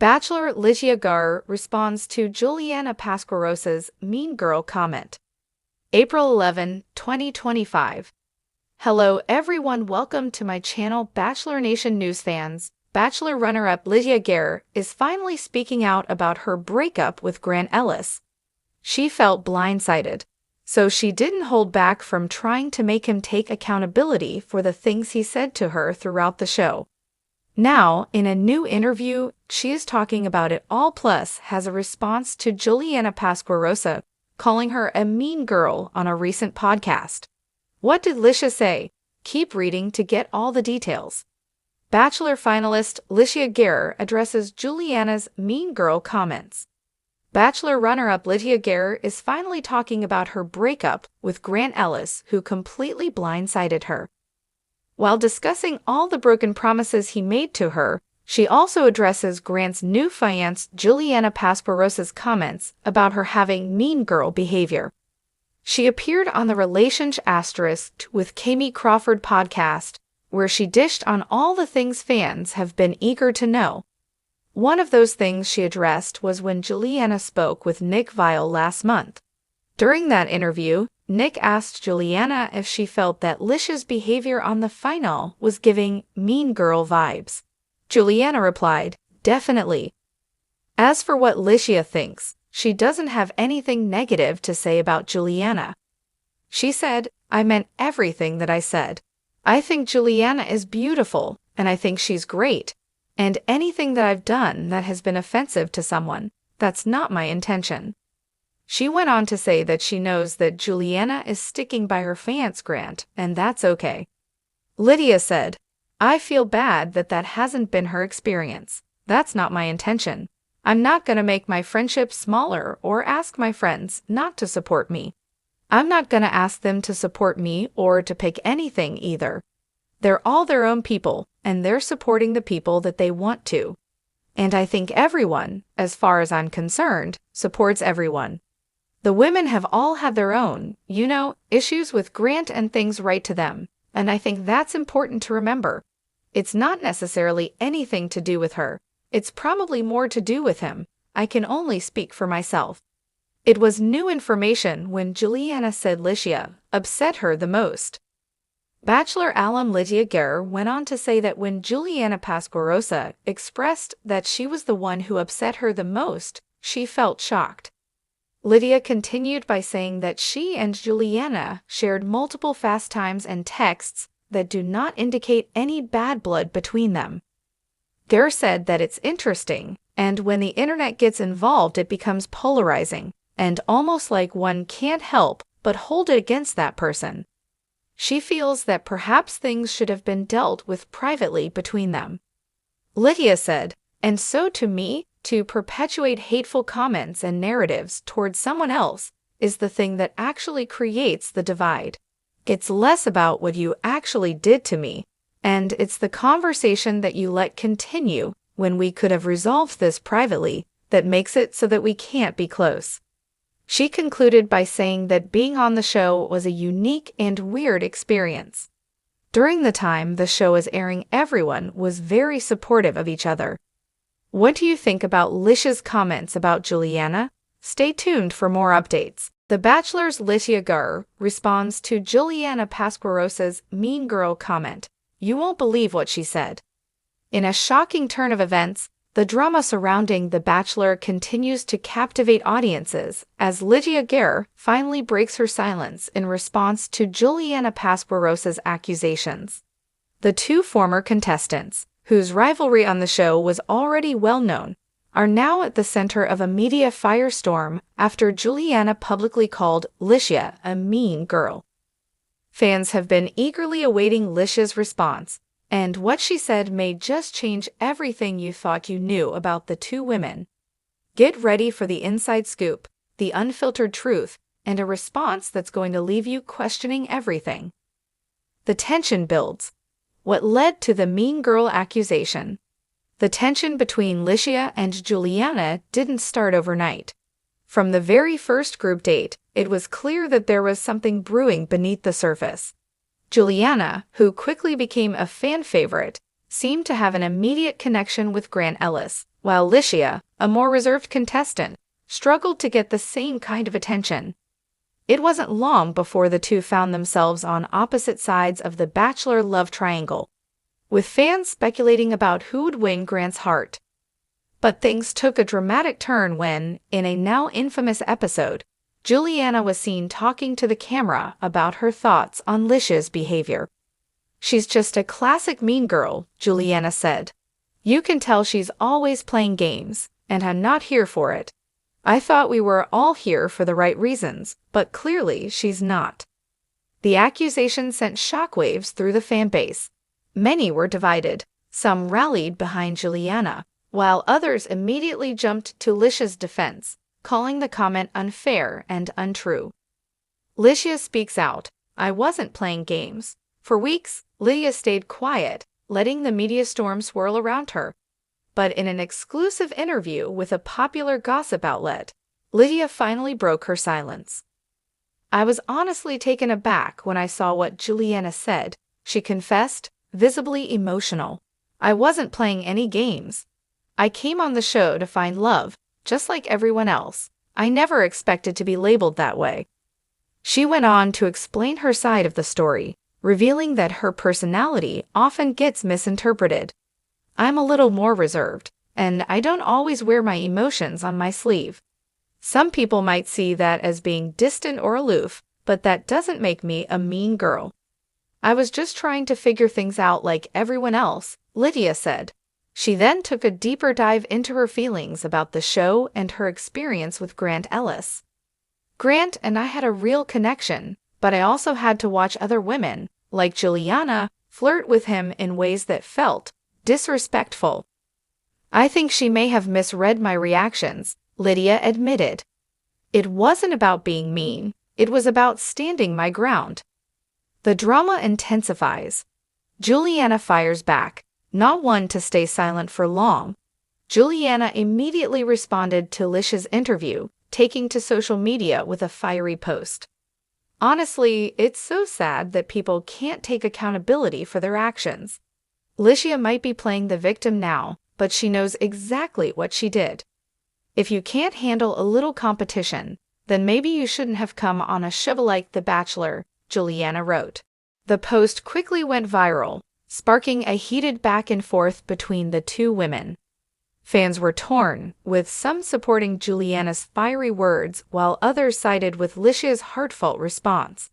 Bachelor Litia Garr responds to Juliana Pasquarosa's mean girl comment. April 11, 2025. Hello everyone, welcome to my channel Bachelor Nation News fans. Bachelor runner-up Litia Garr is finally speaking out about her breakup with Grant Ellis. She felt blindsided, so she didn't hold back from trying to make him take accountability for the things he said to her throughout the show. Now, in a new interview, she is talking about it all, plus has a response to Juliana Pasquarosa, calling her a mean girl on a recent podcast. What did Litia say? Keep reading to get all the details. Bachelor finalist Litia Garr addresses Juliana's mean girl comments. Bachelor runner-up Litia Garr is finally talking about her breakup with Grant Ellis, who completely blindsided her. While discussing all the broken promises he made to her, she also addresses Grant's new fiancée Juliana Pasquarosa's comments about her having mean girl behavior. She appeared on the Relationship Asterisk with Kami Crawford podcast, where she dished on all the things fans have been eager to know. One of those things she addressed was when Juliana spoke with Nick Viall last month. During that interview, Nick asked Juliana if she felt that Litia's behavior on the final was giving mean girl vibes. Juliana replied, "Definitely." As for what Litia thinks, she doesn't have anything negative to say about Juliana. She said, "I meant everything that I said. I think Juliana is beautiful, and I think she's great. And anything that I've done that has been offensive to someone, that's not my intention." She went on to say that she knows that Juliana is sticking by her fiancé Grant, and that's okay. Litia said, "I feel bad that that hasn't been her experience. That's not my intention. I'm not going to make my friendship smaller or ask my friends not to support me. I'm not going to ask them to support me or to pick anything either. They're all their own people, and they're supporting the people that they want to. And I think everyone, as far as I'm concerned, supports everyone. The women have all had their own, issues with Grant and things right to them, and I think that's important to remember. It's not necessarily anything to do with her. It's probably more to do with him. I can only speak for myself." It was new information when Juliana said Litia upset her the most. Bachelor alum Litia Garr went on to say that when Juliana Pasquarosa expressed that she was the one who upset her the most, she felt shocked. Litia continued by saying that she and Juliana shared multiple fast times and texts that do not indicate any bad blood between them. Garr said that it's interesting, and when the internet gets involved it becomes polarizing, and almost like one can't help but hold it against that person. She feels that perhaps things should have been dealt with privately between them. Litia said, "And so to me, to perpetuate hateful comments and narratives towards someone else is the thing that actually creates the divide. It's less about what you actually did to me, and it's the conversation that you let continue when we could have resolved this privately that makes it so that we can't be close." She concluded by saying that being on the show was a unique and weird experience. During the time the show was airing, everyone was very supportive of each other. What do you think about Litia's comments about Juliana? Stay tuned for more updates. The Bachelor's Litia Garr responds to Juliana Pasquarosa's mean girl comment. You won't believe what she said. In a shocking turn of events, the drama surrounding The Bachelor continues to captivate audiences as Litia Garr finally breaks her silence in response to Juliana Pasquarosa's accusations. The two former contestants, whose rivalry on the show was already well known, are now at the center of a media firestorm after Juliana publicly called Litia a mean girl. Fans have been eagerly awaiting Litia's response, and what she said may just change everything you thought you knew about the two women. Get ready for the inside scoop, the unfiltered truth, and a response that's going to leave you questioning everything. The tension builds. What led to the mean girl accusation? The tension between Litia and Juliana didn't start overnight. From the very first group date, it was clear that there was something brewing beneath the surface. Juliana, who quickly became a fan favorite, seemed to have an immediate connection with Grant Ellis, while Litia, a more reserved contestant, struggled to get the same kind of attention. It wasn't long before the two found themselves on opposite sides of the Bachelor love triangle, with fans speculating about who would win Grant's heart. But things took a dramatic turn when, in a now infamous episode, Juliana was seen talking to the camera about her thoughts on Litia's behavior. "She's just a classic mean girl," Juliana said. "You can tell she's always playing games, and I'm not here for it. I thought we were all here for the right reasons, but clearly she's not." The accusation sent shockwaves through the fan base. Many were divided. Some rallied behind Juliana, while others immediately jumped to Litia's defense, calling the comment unfair and untrue. Litia speaks out, "I wasn't playing games." For weeks, Litia stayed quiet, letting the media storm swirl around her. But in an exclusive interview with a popular gossip outlet, Litia finally broke her silence. "I was honestly taken aback when I saw what Juliana said," she confessed, visibly emotional. "I wasn't playing any games. I came on the show to find love, just like everyone else. I never expected to be labeled that way." She went on to explain her side of the story, revealing that her personality often gets misinterpreted. "I'm a little more reserved, and I don't always wear my emotions on my sleeve. Some people might see that as being distant or aloof, but that doesn't make me a mean girl. I was just trying to figure things out like everyone else," Litia said. She then took a deeper dive into her feelings about the show and her experience with Grant Ellis. "Grant and I had a real connection, but I also had to watch other women, like Juliana, flirt with him in ways that felt disrespectful. I think she may have misread my reactions," Litia admitted. "It wasn't about being mean, it was about standing my ground." The drama intensifies. Juliana fires back, not one to stay silent for long. Juliana immediately responded to Litia's interview, taking to social media with a fiery post. "Honestly, it's so sad that people can't take accountability for their actions. Litia might be playing the victim now, but she knows exactly what she did. If you can't handle a little competition, then maybe you shouldn't have come on a show like The Bachelor," Juliana wrote. The post quickly went viral, sparking a heated back and forth between the two women. Fans were torn, with some supporting Juliana's fiery words while others sided with Litia's heartfelt response.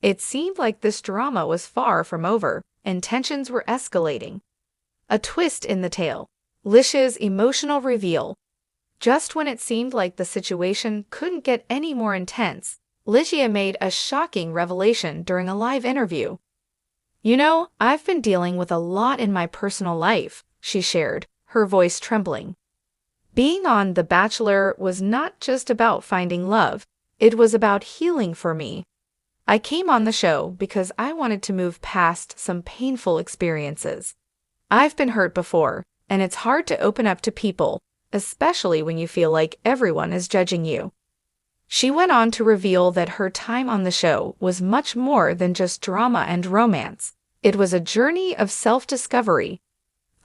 It seemed like this drama was far from over, and tensions were escalating. A twist in the tale. Litia's emotional reveal. Just when it seemed like the situation couldn't get any more intense, Litia made a shocking revelation during a live interview. "You know, I've been dealing with a lot in my personal life," she shared, her voice trembling. "Being on The Bachelor was not just about finding love, it was about healing for me. I came on the show because I wanted to move past some painful experiences. I've been hurt before, and it's hard to open up to people, especially when you feel like everyone is judging you." She went on to reveal that her time on the show was much more than just drama and romance. It was a journey of self-discovery.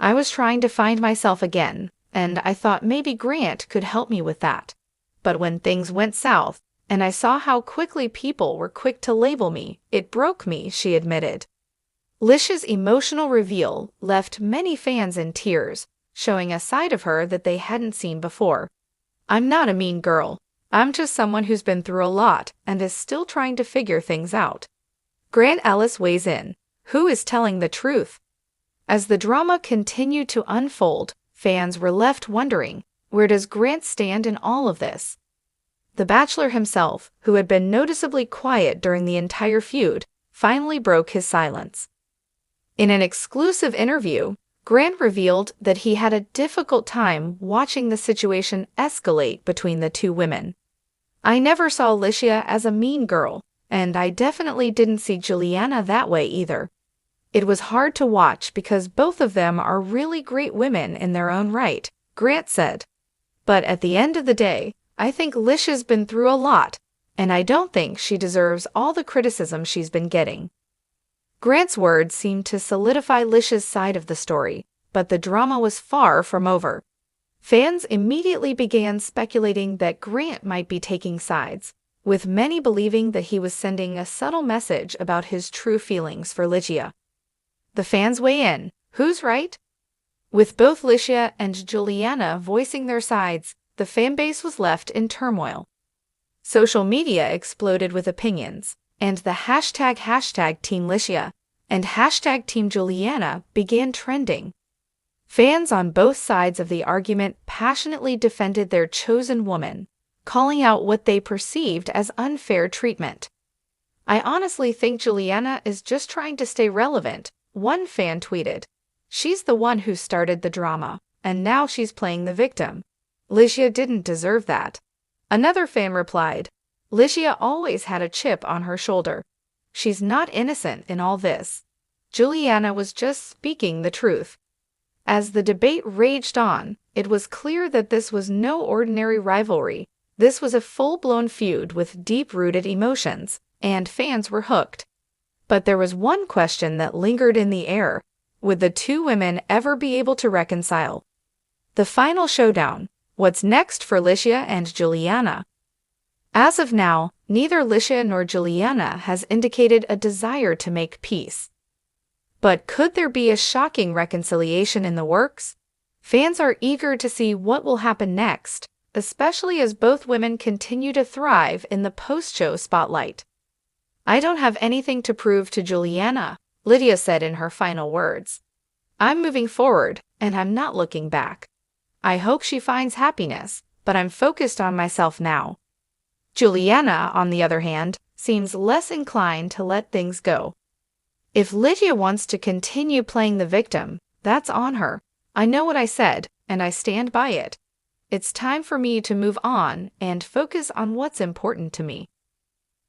"I was trying to find myself again, and I thought maybe Grant could help me with that. But when things went south, and I saw how quickly people were quick to label me, it broke me," she admitted. Litia's emotional reveal left many fans in tears, showing a side of her that they hadn't seen before. "I'm not a mean girl. I'm just someone who's been through a lot and is still trying to figure things out." Grant Ellis weighs in. Who is telling the truth? As the drama continued to unfold, fans were left wondering, where does Grant stand in all of this? The Bachelor himself, who had been noticeably quiet during the entire feud, finally broke his silence. In an exclusive interview, Grant revealed that he had a difficult time watching the situation escalate between the two women. "I never saw Litia as a mean girl, and I definitely didn't see Juliana that way either. It was hard to watch because both of them are really great women in their own right," Grant said. "But at the end of the day, I think Litia's been through a lot, and I don't think she deserves all the criticism she's been getting." Grant's words seemed to solidify Litia's side of the story, but the drama was far from over. Fans immediately began speculating that Grant might be taking sides, with many believing that he was sending a subtle message about his true feelings for Litia. The fans weigh in. Who's right? With both Litia and Juliana voicing their sides, the fanbase was left in turmoil. Social media exploded with opinions, and the hashtag Team Litia and hashtag Team Juliana began trending. Fans on both sides of the argument passionately defended their chosen woman, calling out what they perceived as unfair treatment. "I honestly think Juliana is just trying to stay relevant," one fan tweeted. "She's the one who started the drama, and now she's playing the victim. Litia didn't deserve that." Another fan replied, "Litia always had a chip on her shoulder. She's not innocent in all this. Juliana was just speaking the truth." As the debate raged on, it was clear that this was no ordinary rivalry. This was a full-blown feud with deep-rooted emotions, and fans were hooked. But there was one question that lingered in the air. Would the two women ever be able to reconcile? The final showdown. What's next for Litia and Juliana? As of now, neither Litia nor Juliana has indicated a desire to make peace. But could there be a shocking reconciliation in the works? Fans are eager to see what will happen next, especially as both women continue to thrive in the post-show spotlight. "I don't have anything to prove to Juliana," Litia said in her final words. "I'm moving forward, and I'm not looking back. I hope she finds happiness, but I'm focused on myself now." Juliana, on the other hand, seems less inclined to let things go. "If Litia wants to continue playing the victim, that's on her. I know what I said, and I stand by it. It's time for me to move on and focus on what's important to me."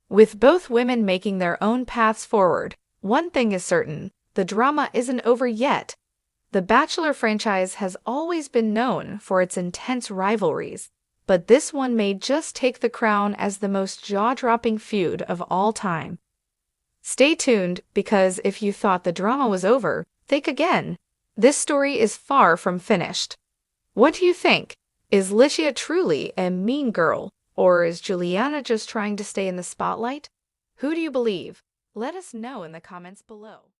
With both women making their own paths forward, one thing is certain: the drama isn't over yet. The Bachelor franchise has always been known for its intense rivalries, but this one may just take the crown as the most jaw-dropping feud of all time. Stay tuned, because if you thought the drama was over, think again. This story is far from finished. What do you think? Is Litia truly a mean girl, or is Juliana just trying to stay in the spotlight? Who do you believe? Let us know in the comments below.